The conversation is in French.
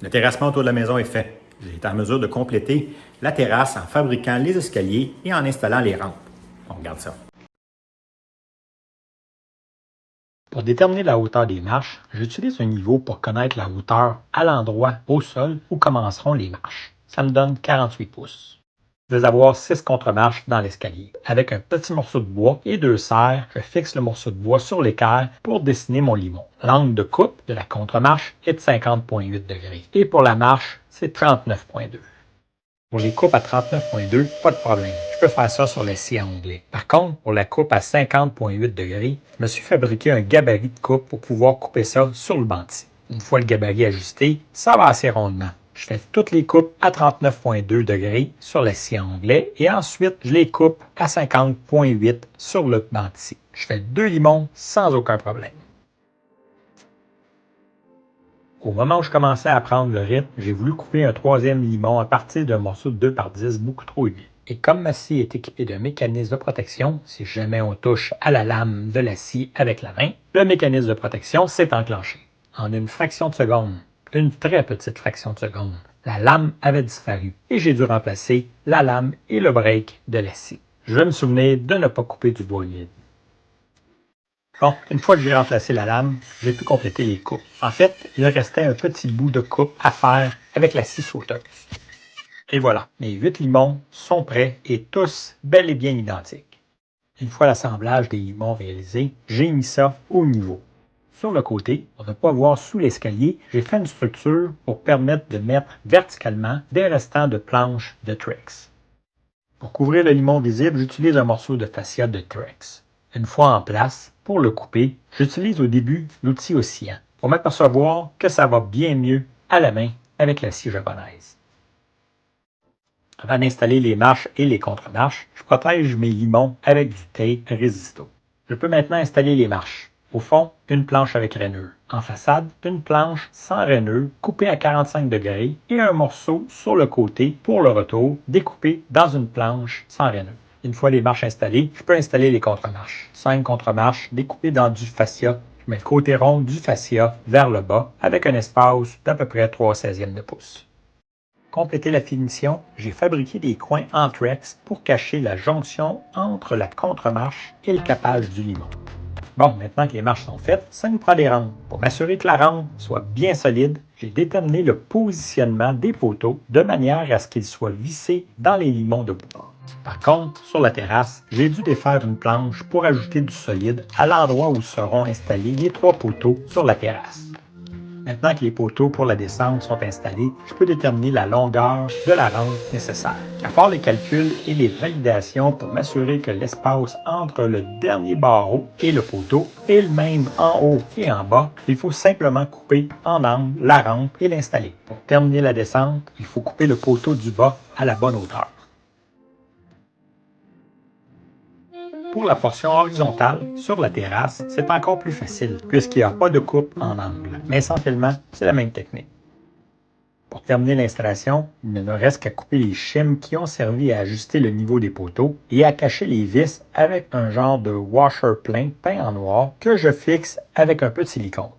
Le terrassement autour de la maison est fait. J'ai été en mesure de compléter la terrasse en fabriquant les escaliers et en installant les rampes. On regarde ça. Pour déterminer la hauteur des marches, j'utilise un niveau pour connaître la hauteur à l'endroit au sol où commenceront les marches. Ça me donne 48 pouces. Je vais avoir 6 contre-marches dans l'escalier. Avec un petit morceau de bois et 2 serres, je fixe le morceau de bois sur l'équerre pour dessiner mon limon. L'angle de coupe de la contre-marche est de 50,8 degrés. Et pour la marche, c'est 39,2. Pour les coupes à 39,2, pas de problème. Je peux faire ça sur la scie à onglet. Par contre, pour la coupe à 50,8 degrés, je me suis fabriqué un gabarit de coupe pour pouvoir couper ça sur le banc-ci. Une fois le gabarit ajusté, ça va assez rondement. Je fais toutes les coupes à 39,2 degrés sur la scie à onglet et ensuite, je les coupe à 50,8 sur le banc-ci. Je fais 2 limons sans aucun problème. Au moment où je commençais à prendre le rythme, j'ai voulu couper un troisième limon à partir d'un morceau de 2 par 10 beaucoup trop épais. Et comme ma scie est équipée d'un mécanisme de protection, si jamais on touche à la lame de la scie avec la main, le mécanisme de protection s'est enclenché. En une fraction de seconde, une très petite fraction de seconde, la lame avait disparu et j'ai dû remplacer la lame et le break de la scie. Je vais me souvenir de ne pas couper du bois humide. Bon, une fois que j'ai remplacé la lame, j'ai pu compléter les coupes. En fait, il restait un petit bout de coupe à faire avec la scie sauteuse. Et voilà, mes 8 limons sont prêts et tous bel et bien identiques. Une fois l'assemblage des limons réalisé, j'ai mis ça au niveau. Sur le côté, pour ne pas voir sous l'escalier, j'ai fait une structure pour permettre de mettre verticalement des restants de planches de Trex. Pour couvrir le limon visible, j'utilise un morceau de fascia de Trex. Une fois en place, pour le couper, j'utilise au début l'outil oscillant pour m'apercevoir que ça va bien mieux à la main avec la scie japonaise. Avant d'installer les marches et les contre-marches, je protège mes limons avec du tape résisto. Je peux maintenant installer les marches. Au fond, une planche avec rainure. En façade, une planche sans rainure coupée à 45 degrés et un morceau sur le côté pour le retour découpé dans une planche sans rainure. Une fois les marches installées, je peux installer les contre-marches. 5 contre-marches découpées dans du fascia. Je mets le côté rond du fascia vers le bas avec un espace d'à peu près 3/16 de pouce. Pour compléter la finition, j'ai fabriqué des coins en Trex pour cacher la jonction entre la contre-marche et le capage du limon. Bon, maintenant que les marches sont faites, ça nous prend des rampes. Pour m'assurer que la rampe soit bien solide, j'ai déterminé le positionnement des poteaux de manière à ce qu'ils soient vissés dans les limons de bois. Par contre, sur la terrasse, j'ai dû défaire une planche pour ajouter du solide à l'endroit où seront installés les 3 poteaux sur la terrasse. Maintenant que les poteaux pour la descente sont installés, je peux déterminer la longueur de la rampe nécessaire. À part les calculs et les validations pour m'assurer que l'espace entre le dernier barreau et le poteau est le même en haut et en bas, il faut simplement couper en angle la rampe et l'installer. Pour terminer la descente, il faut couper le poteau du bas à la bonne hauteur. Pour la portion horizontale, sur la terrasse, c'est encore plus facile puisqu'il n'y a pas de coupe en angle. Mais essentiellement, c'est la même technique. Pour terminer l'installation, il ne me reste qu'à couper les shims qui ont servi à ajuster le niveau des poteaux et à cacher les vis avec un genre de washer plein peint en noir que je fixe avec un peu de silicone.